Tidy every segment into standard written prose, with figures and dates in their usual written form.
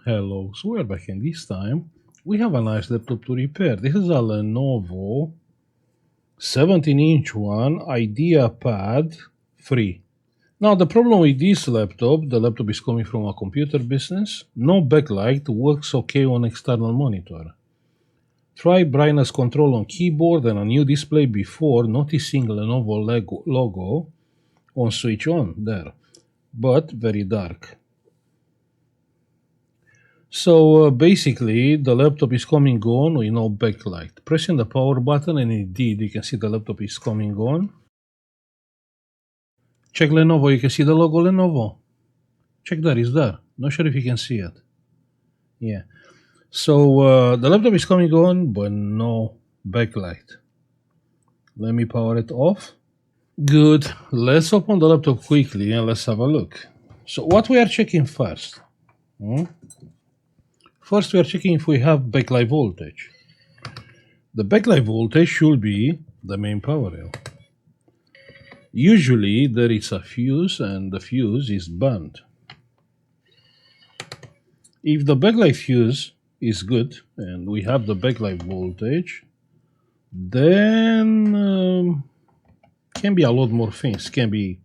Hello, so we're back, and this time we have a nice laptop to repair. This is a Lenovo 17-inch one, IdeaPad 3. Now the problem with this laptop, the laptop is coming from a computer business, no backlight, works okay on external monitor. Try brightness control on keyboard and a new display before noticing Lenovo logo on switch on there, but very dark. So basically, the laptop is coming on with no backlight. Pressing the power button, and indeed, you can see the laptop is coming on. Check Lenovo, you can see the logo Lenovo. Check there, it's there. Not sure if you can see it. Yeah. So the laptop is coming on, but no backlight. Let me power it off. Good. Let's open the laptop quickly and let's have a look. So what we are checking first? First, we are checking if we have backlight voltage. The backlight voltage should be the main power rail. Usually, there is a fuse, and the fuse is burned. If the backlight fuse is good, and we have the backlight voltage, then can be a lot more things. Can be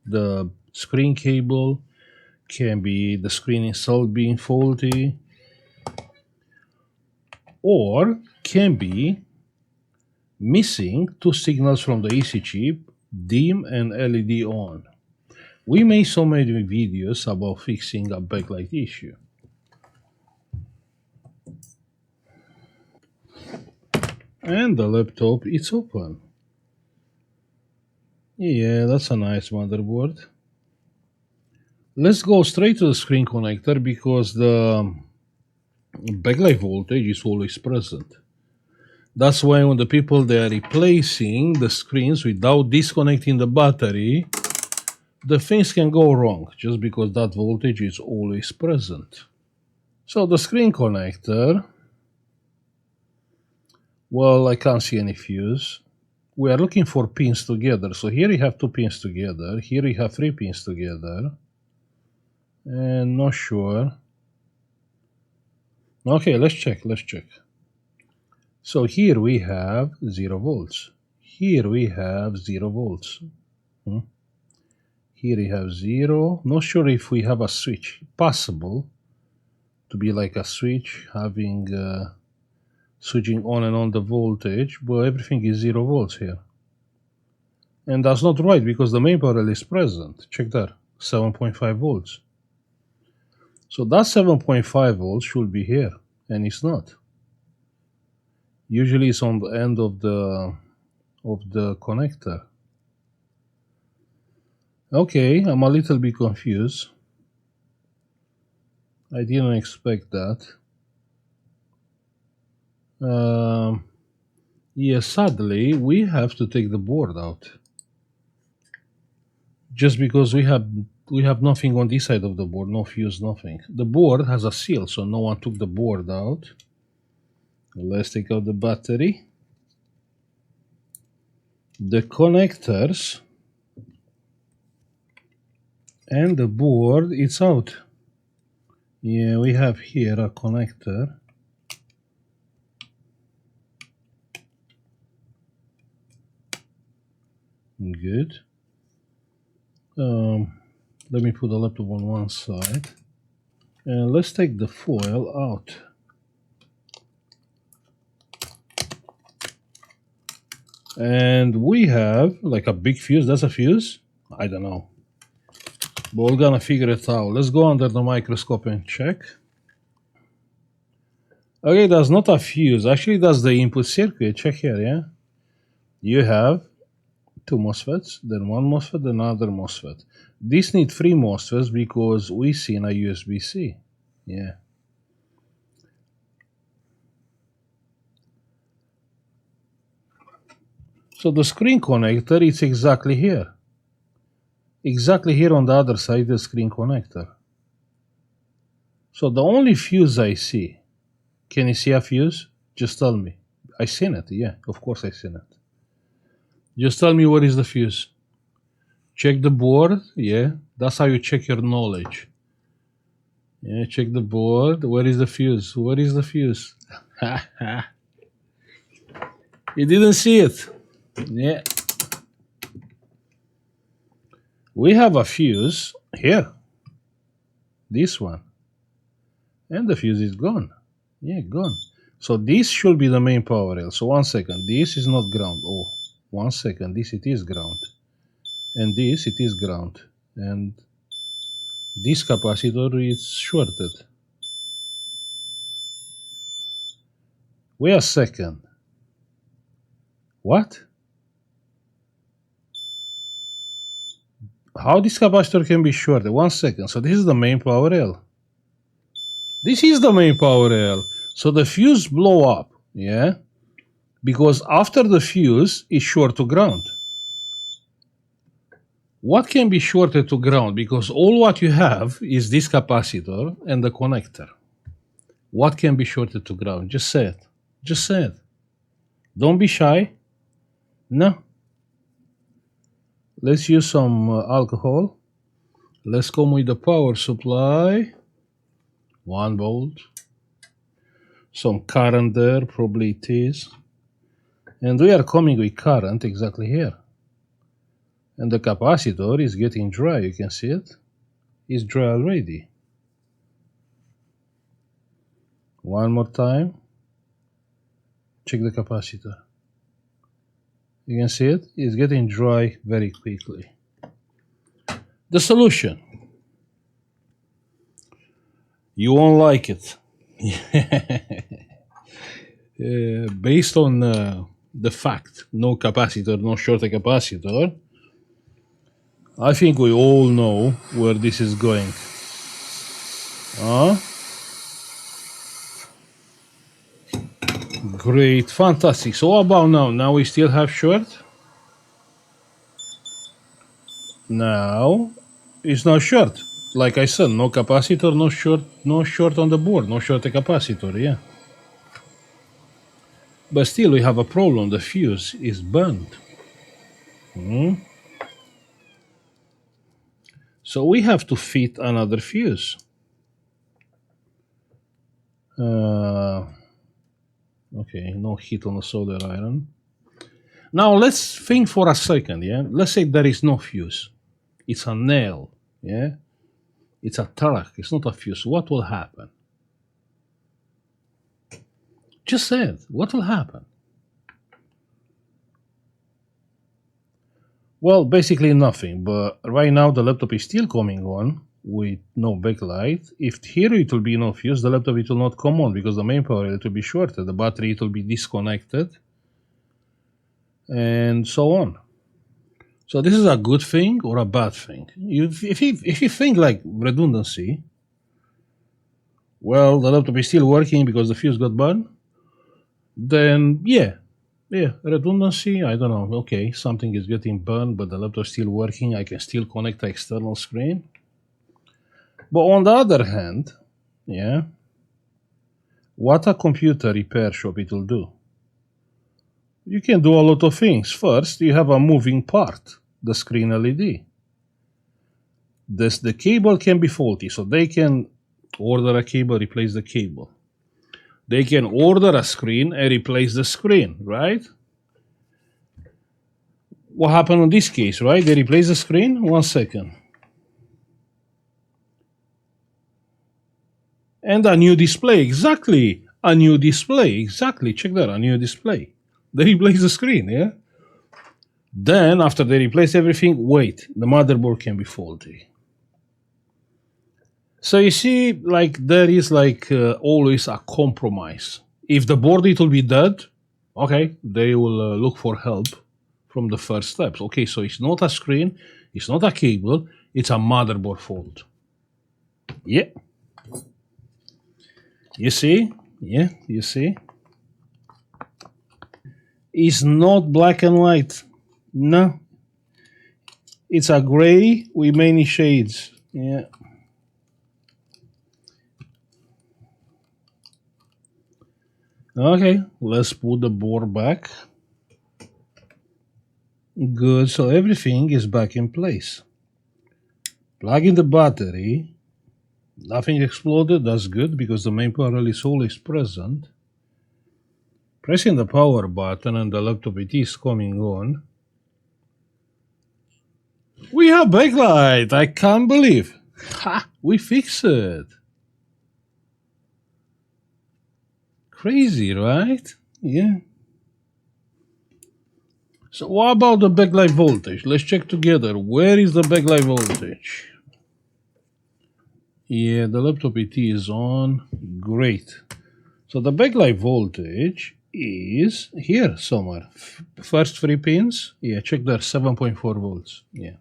the screen cable, can be the screen itself being faulty, or can be missing two signals from the EC chip, dim and LED on. We made so many videos about fixing a backlight issue. And the laptop is open. Yeah, that's a nice motherboard. Let's go straight to the screen connector because the backlight voltage is always present. That's why when the people they are replacing the screens without disconnecting the battery, the things can go wrong just because that voltage is always present. So the screen connector, well, I can't see any fuse. We are looking for pins together. So here you have two pins together. Here you have three pins together. And not sure. Okay, let's check. So here we have 0 volts. Here we have 0 volts. Here we have 0. Not sure if we have a switch. Possible to be like a switch, having switching on and on the voltage, but everything is 0 volts here. And that's not right because the main power is present. Check that, 7.5 volts. So that 7.5 volts should be here, and it's not. Usually it's on the end of the connector. Okay, I'm a little bit confused. I didn't expect that. Yeah, sadly, we have to take the board out. Just because we have nothing on this side of the board, no fuse, nothing. The board has a seal, so no one took the board out. Let's take out the battery. The connectors and the board, it's out. Yeah, we have here a connector. Good. Let me put the laptop on one side. And let's take the foil out. And we have like a big fuse. That's a fuse? I don't know. But we're gonna figure it out. Let's go under the microscope and check. Okay, that's not a fuse. Actually, that's the input circuit. Check here, yeah? You have two MOSFETs, then one MOSFET, then another MOSFET. This need 3 MOSFETs because we see in a USB-C. Yeah. So the screen connector is exactly here. Exactly here on the other side, the screen connector. So the only fuse I see, can you see a fuse? Just tell me. I seen it, yeah, of course I seen it. Just tell me what is the fuse. Check the board, yeah, that's how you check your knowledge. Yeah, check the board. Where is the fuse? Where is the fuse? You didn't see it. Yeah. We have a fuse here. This one. And the fuse is gone. Yeah, gone. So this should be the main power rail. So 1 second. This is not ground. Oh, 1 second. This it is ground. And this it is ground. And this capacitor is shorted. Wait a second. What? How this capacitor can be shorted? 1 second. So this is the main power rail. This is the main power rail. So the fuse blow up, yeah? Because after the fuse is short to ground. What can be shorted to ground? Because all what you have is this capacitor and the connector. What can be shorted to ground? Just say it. Just say it. Don't be shy. No. Let's use some alcohol. Let's come with the power supply. 1 volt. Some current there, probably it is. And we are coming with current exactly here. And the capacitor is getting dry, you can see it. It's dry already. One more time. Check the capacitor. You can see it. It's getting dry very quickly. The solution. You won't like it. Based on the fact, no capacitor, no shorted capacitor, I think we all know where this is going. Great, fantastic. So what about now? Now we still have short? Now it's not short. Like I said, no capacitor, no short on the board, no short capacitor, yeah. But still we have a problem, the fuse is burned. So we have to fit another fuse. Okay, no heat on the solder iron. Now let's think for a second, yeah? Let's say there is no fuse. It's a nail, yeah? It's a track, it's not a fuse. What will happen? Just say it. What will happen? Well, basically nothing, but right now the laptop is still coming on with no backlight. If here it will be no fuse, the laptop it will not come on because the main power it will be shorted, the battery it will be disconnected, and so on. So this is a good thing or a bad thing? If you think like redundancy, well, the laptop is still working because the fuse got burned, then yeah, redundancy, I don't know, okay, something is getting burned, but the laptop is still working, I can still connect the external screen. But on the other hand, yeah, what a computer repair shop it will do? You can do a lot of things. First, you have a moving part, the screen LED. The cable can be faulty, so they can order a cable, replace the cable. They can order a screen and replace the screen, right? What happened in this case, right? They replace the screen. 1 second. And a new display, exactly. A new display, exactly. Check that, a new display. They replace the screen, yeah? Then, after they replace everything, wait, the motherboard can be faulty. So you see, like, there is like always a compromise. If the board it will be dead, okay, they will look for help from the first steps. Okay, so it's not a screen, it's not a cable, it's a motherboard fault. Yeah. You see? Yeah, you see? It's not black and white. No. It's a gray with many shades. Yeah. Okay, let's put the board back. Good, so everything is back in place. Plug in the battery. Nothing exploded. That's good because the main panel is always present. Pressing the power button and the laptop it is coming on. We have backlight. I can't believe. Ha! We fixed it. Crazy, right? Yeah. So what about the backlight voltage? Let's check together. Where is the backlight voltage? Yeah, the laptop it is on. Great. So the backlight voltage is here somewhere. First 3 pins. Yeah, check there, 7.4 volts. Yeah.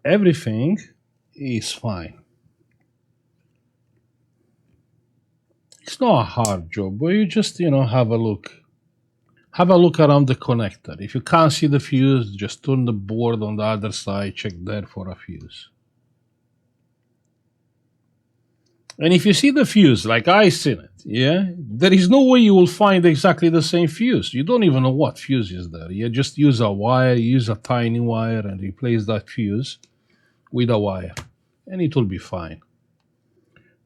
Everything is fine. It's not a hard job, but you just, have a look. Have a look around the connector. If you can't see the fuse, just turn the board on the other side, check there for a fuse. And if you see the fuse, like I seen it, yeah, there is no way you will find exactly the same fuse. You don't even know what fuse is there. You just use a wire, use a tiny wire and replace that fuse with a wire, and it will be fine.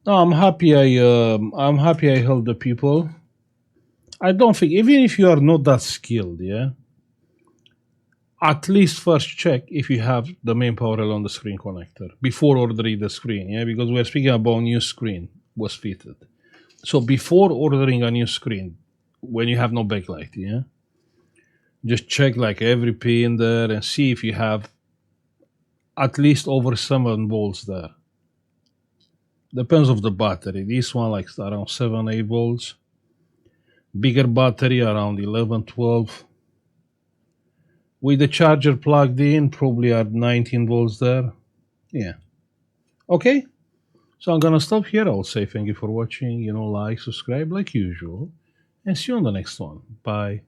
No, I'm happy I helped the people. I don't think, even if you are not that skilled, yeah, at least first check if you have the main power on the screen connector before ordering the screen, yeah, because we're speaking about new screen was fitted. So before ordering a new screen, when you have no backlight, yeah, just check like every pin there and see if you have at least over 7 volts there. Depends of the battery. This one like around 7-8 volts. Bigger battery around 11-12. With the charger plugged in, probably at 19 volts there. Yeah. Okay. So I'm gonna stop here. I'll say thank you for watching. Like, subscribe like usual, and see you on the next one. Bye.